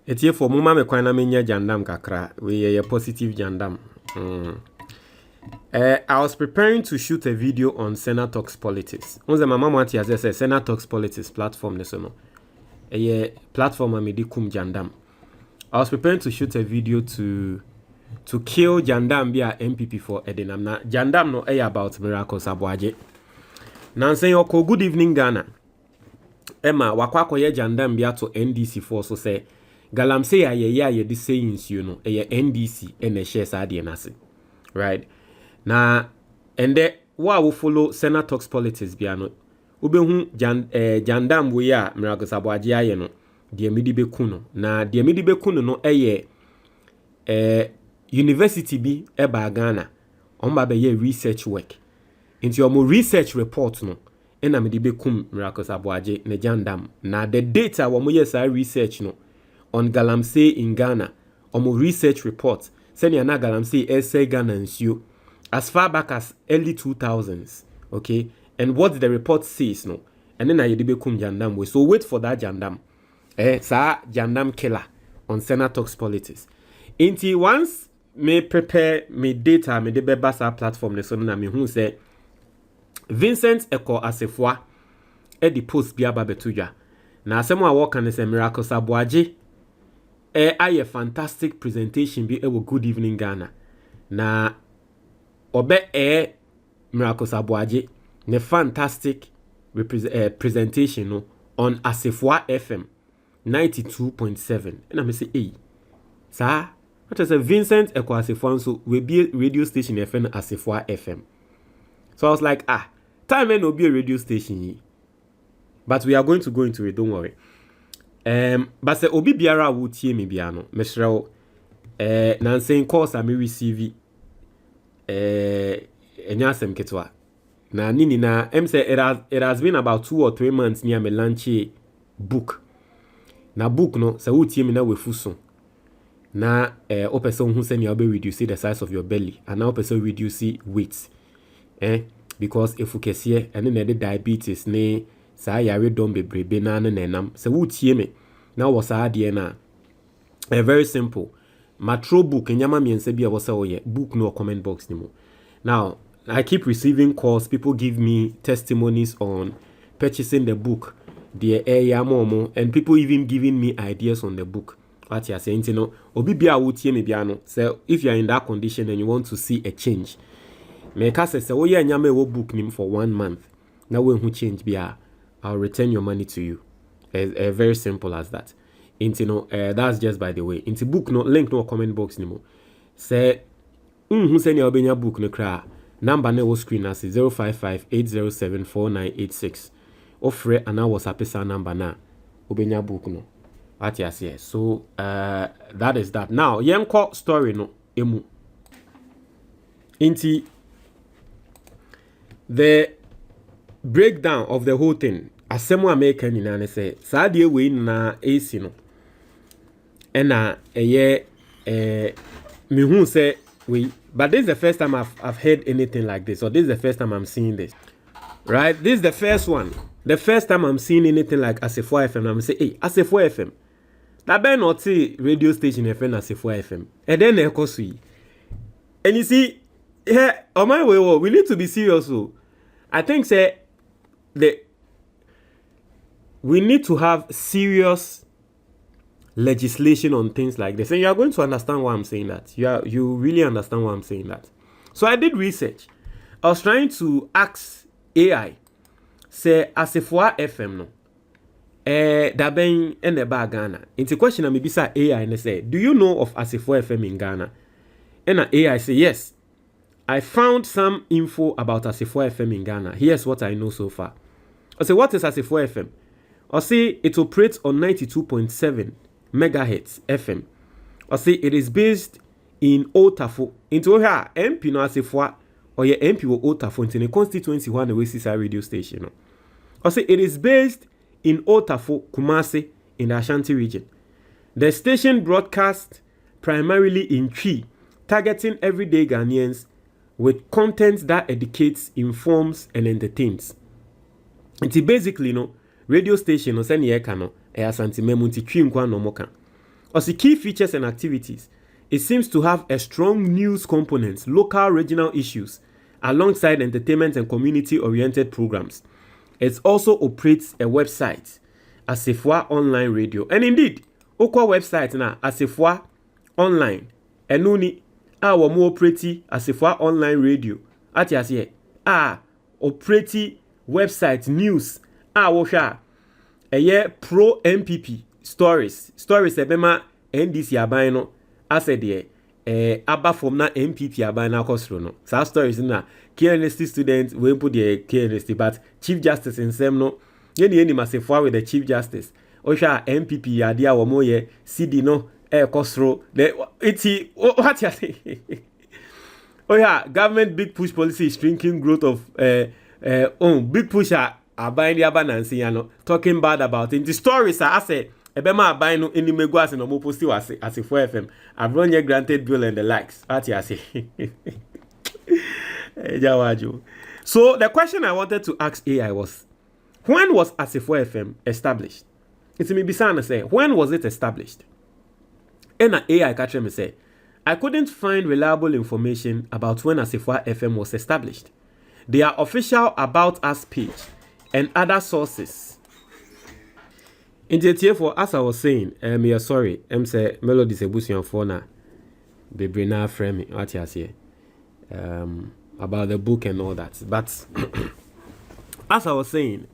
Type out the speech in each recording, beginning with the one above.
It's here for Muma me kwana menya jandam kakra. We a positive jandam. I was preparing to shoot a video on Senna Talks Politics. Once my mama wanted to say Senna Talks Politics platform no. A platform amedi kum jandam. I was preparing to shoot a video to kill jandam via NPP for Edenam. Na jandam no about Miracle Sabwaje. Now saying okay, good evening Ghana. Emma wakwako ye jandam bia to NDC for so say galamsey ye di sayings you know NDC and share sadie nase. Right? Na ende wa follow Senna Talks Politics bia no ubehu jandam we ya Miracle Sabwaje aye no de medi beku no na de medi beku no university bi eba Ghana omba be ye research work into your research report no ena medi bekum Miracle Sabwaje ne jandam na the data wo mo yes research no on galamsey in Ghana omo research report senior na galamsey essay Ghana nsio as far back as early 2000s, okay? And what the report says no and then I bekum jandam we so wait for that jandam sa jandam killer on Senna Talks Politics inti once me prepare me data me de beba sa platform ne so na me hu say Vincent Ekow Assafuah the post bia ba betudwa na asemo a work and say Miracle Sabwaje aye fantastic presentation bi ewo Good Evening Ghana na obe Miracle Sabwaje ne fantastic presentation no on Assafuah FM 92.7 and I say sir what is a Vincent Ekow Assafuah so we be radio station FM Assafuah FM. So I was like, time may not be a radio station, but we are going to go into it, don't worry. But the Obi Biara would hear me biano, Mr. Nancy course I may receive Nyasem Ketwa. Na nini na say it has been about 2 or 3 months near me launch book. Na book no, so would hear me now with fuso. Na person who send you be reduce the size of your belly, and now person reduce weight. Because if you can see and then the diabetes ne sa yare don bebrebe na nenam se wutie me na wo sa ade na very simple matro book nyama miense bia wo se wo ye book no comment box ni mo. Now I keep receiving calls, people give me testimonies on purchasing the book the momo, and people even giving me ideas on the book. What you are saying, you know, obi bia wutie me bia no. So if you are in that condition and you want to see a change, Meka say oye nyame wo book nim for 1 month. Now when who change bia, I'll return your money to you. Very simple as that. Into no that's just by the way. Into book no link no comment box ni mo. Say who send your obenya book no kra. Number ne wo screen as 055-807-4986. Ofre ana WhatsApp sa number na obenya book no. What you say? So that is that. Now yenko story no emu. Inti the breakdown of the whole thing. Asemo American in and say, Sadia we na AC no. Ena me who say we, but this is the first time I've heard anything like this, or this is the first time I'm seeing this. Right? This is the first one. The first time I'm seeing anything like Assafuah FM. I'm say, hey, Assafuah FM. That be not see radio station FM Assafuah FM. And then Ekow see. And you see, yeah, on my way, we need to be serious. So I think say we need to have serious legislation on things like this. And you are going to understand why I'm saying that. You really understand why I'm saying that. So I did research. I was trying to ask AI, say Assafuah FM no. That been in the bag Ghana. It's a question I maybe say AI and they say, do you know of Assafuah FM in Ghana? And AI say yes. I found some info about Assafuah FM in Ghana. Here's what I know so far. I say, what is Assafuah FM? I say it operates on 92.7 megahertz FM. I say it is based in Otafo. Into here, MP no Assafuah or your MP will Otafo in the constituency one the West radio station. I say it is based in Otafo, Kumasi, in the Ashanti region. The station broadcasts primarily in Twi, targeting everyday Ghanaians with content that educates, informs, and entertains. It's basically no radio station no send ye kano e asante memu nti twi nkwa no moka. As the key features and activities, it seems to have a strong news component, local regional issues, alongside entertainment and community-oriented programs. It also operates a website, Assafuah Online Radio. And indeed, Okwa website na Assafuah Online. Enuni our more pretty Assafuah Online Radio. Atiasiye operate website news. Wosha pro NPP stories ebema NDC aban no asede aba from na NPP aban na kosro no. Sa stories na KNST students we put the KNST, but Chief Justice in sem no yeni Assafuah with the Chief Justice. Osha NPP adia wo moye CD no kosro the iti what you say. Oh yeah, government big push policy is shrinking growth of big push aban the abanansi yano talking bad about it. The stories I say ebema aban no any megwas no mo posti was Assafuah FM. I've run your granted bill and the likes. What you say. So the question I wanted to ask AI was, when was Assafuah FM established? It's me bisana say, when was it established? And AI catch me say, I couldn't find reliable information about when Assafuah FM was established. Their official About Us page and other sources. In the therefore, as I was saying, sorry, say MELODIES ebusian for na bebre na frame what you say about the book and all that. But as I was saying,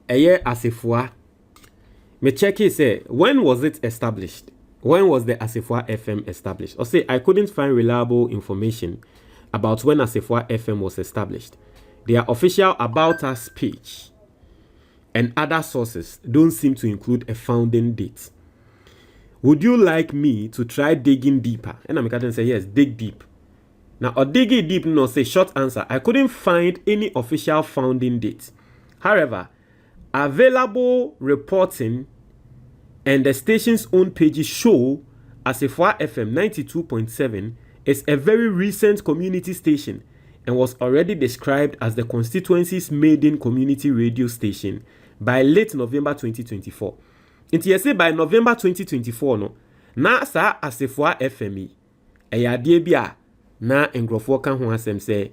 Assafuah, me check it say, when was it established? When was the Assafuah FM established? Or say I couldn't find reliable information about when Assafuah FM was established. Their official About Us page and other sources don't seem to include a founding date. Would you like me to try digging deeper? And I'm going to say yes, dig deep. Now, or digging deep, no, say short answer. I couldn't find any official founding date. However, available reporting and the station's own pages show Assafuah FM 92.7 is a very recent community station and was already described as the constituency's maiden community radio station by late November 2024. Inti yese by November 2024 no, na sa Assafuah FM eyadie bia na engrofo kan ho asem say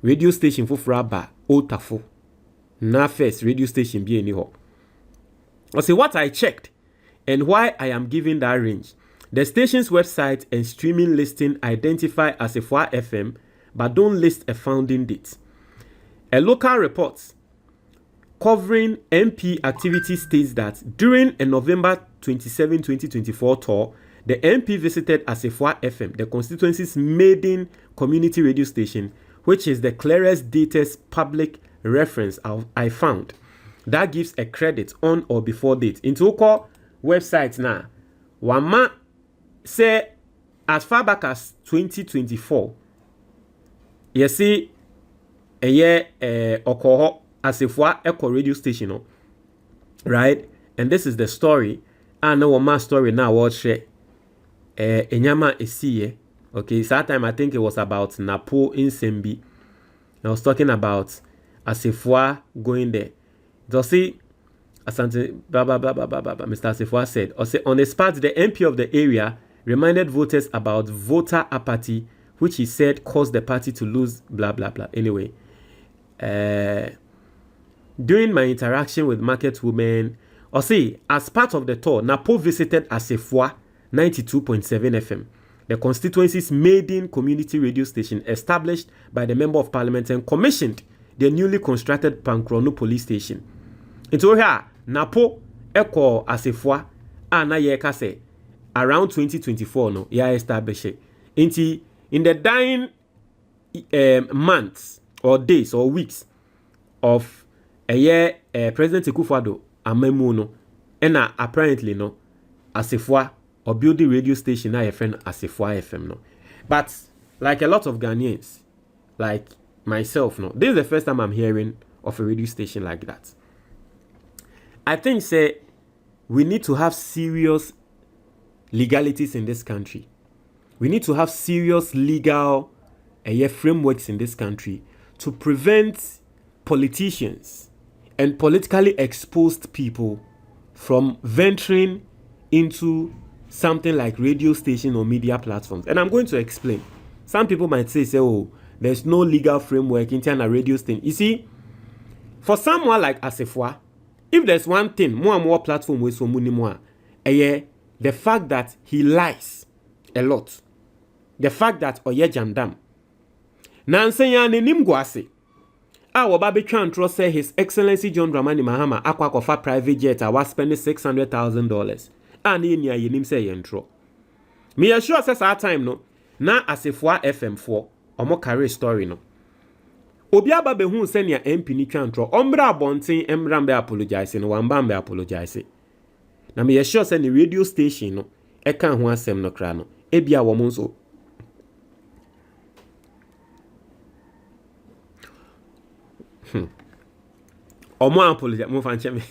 radio station foforo ba Otafo na first radio station bi eni ho. I say what I checked and why I am giving that range. The station's website and streaming listing identify Assafuah FM but don't list a founding date. A local report covering MP activity states that during a November 27, 2024 tour, the MP visited Assafuah FM, the constituency's maiden community radio station, which is the clearest dated public reference I found. That gives a credit on or before date. Into Ekow website now, Wama say as far back as 2024, you see a year Ekow Assafuah Ekow radio station, no? Right? And this is the story. I know my story now. Watch it. Enyama Esiye. Okay, so that time I think it was about Napo in Sembi. I was talking about Assafuah going there. Dosi Asante blah blah blah blah blah blah. Mr. Assafuah said, on the spot, the MP of the area reminded voters about voter apathy, which he said caused the party to lose blah blah blah. Anyway, during my interaction with market women, as part of the tour, Napo visited Assafuah 92.7 FM, the constituency's maiden community radio station established by the Member of Parliament and commissioned the newly constructed Pankrono police station. Into here, Napo Ekow Assafuah na yeka say around 2024 no ya established. In the dying months or days or weeks of a year, President Ekow amemu no, and apparently no Assafuah or build the radio station na friend Assafuah FM no. But like a lot of Ghanaians, like myself, no, this is the first time I'm hearing of a radio station like that. I think say we need to have serious legalities in this country. We need to have serious legal frameworks in this country to prevent politicians and politically exposed people from venturing into something like radio station or media platforms. And I'm going to explain. Some people might say, oh, there's no legal framework in a radio station. You see, for someone like Assafuah, if there's one thing, more and more platform with so many more, the fact that he lies a lot. The fact that Oye Jandam. Nansenya nenim gwase. Wababe Chantro say His Excellency John Dramani Mahama akwa kofa private jet was spending $600,000. And ye niya yenim say yentro. Me assure says our time no. Na Assafuah FM 4 omo carry story no. Obi ababe hu se nia MP ni Chantro. Ombra bontin emrambe apologize no wambambe apologize. Na me assure say ni radio station no eka ho asem no kra no. Ebia wo mo nso Omo apologize mo fan cheme.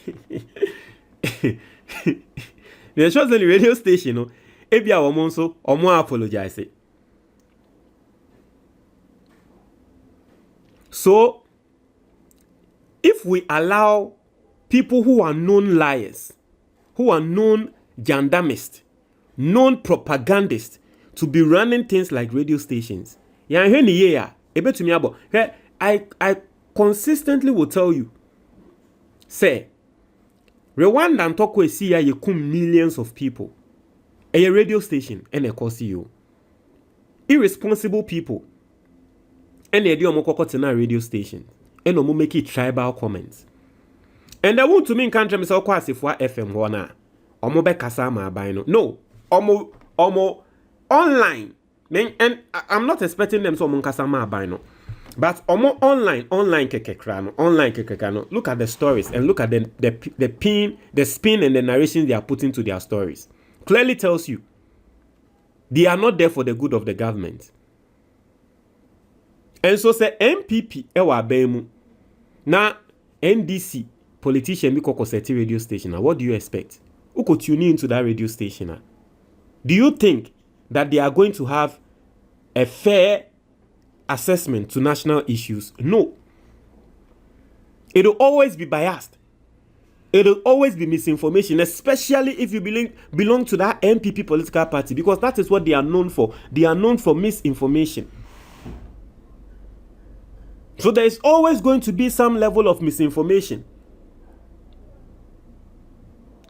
The shows on the radio station no ebia wo mo nso omo apologize. So if we allow people who are known liars, who are known jandamists, known propagandists to be running things like radio stations, I consistently will tell you, say, Rwanda and Tokwe see you come millions of people. A radio station and a CEO. Irresponsible people. And they do a radio station. And no make it tribal comments. And they want to mean country me so Assafuah FM wana. Omo be kasa ma abino. No. Omo online. And I'm not expecting them so kasa ma abino. But omo online kekekrano. Look at the stories and look at the spin and the narration they are putting to their stories. Clearly tells you they are not there for the good of the government. And so say NPP ewa bemu na NDC politician biko seti radio station. What do you expect? Who could tune into that radio station? Do you think that they are going to have a fair assessment to national issues? No. It will always be biased. It will always be misinformation, especially if you belong to that NPP political party, because that is what they are known for. They are known for misinformation. So there is always going to be some level of misinformation.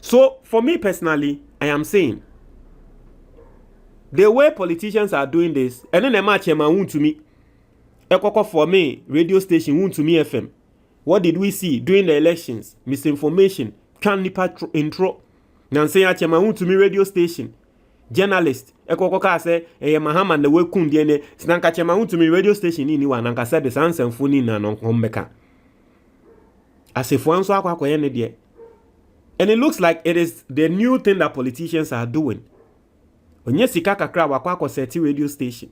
So for me personally, I am saying the way politicians are doing this, and then the match to me, Ekow for me, radio station to me FM. What did we see during the elections? Misinformation, can't intro. Nansenya chema to me radio station. Journalist, Ekow say, Mahama the way kundiene, Snanka chema to me radio station in one, and said the sans and funny na non combeka. Assafuah so akwa and it looks like it is the new thing that politicians are doing. When you see kakra wakwa seti radio station,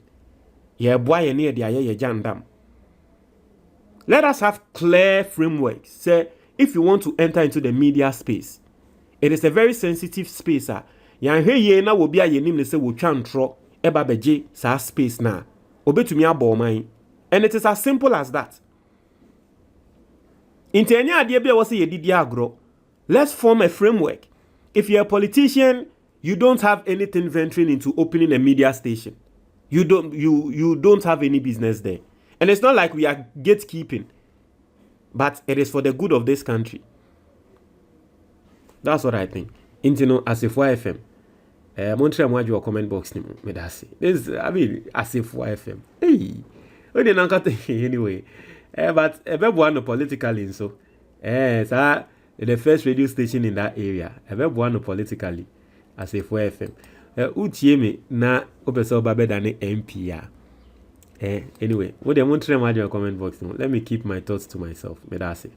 ye boy near the jandam. Let us have clear framework. Say, if you want to enter into the media space, it is a very sensitive space. Yan he na will be a yenim say wo twantro eba beje sa space na. Obetumi abo man. And it is as simple as that. Inte any idea be was ye didi agro. Let's form a framework. If you're a politician, you don't have anything venturing into opening a media station. You don't have any business there. And it's not like we are gatekeeping, but it is for the good of this country. That's what I think. Intino Assafuah FM. Montreal Mwaju comment box ni me da say. This Assafuah FM. Hey. We dey nanka anyway. But everyone politically so. Sir, the first radio station in that area. Everyone politically Assafuah FM. Utie me na opeso babe than MP. Anyway, what they want to comment box. Let me keep my thoughts to myself. Me da say.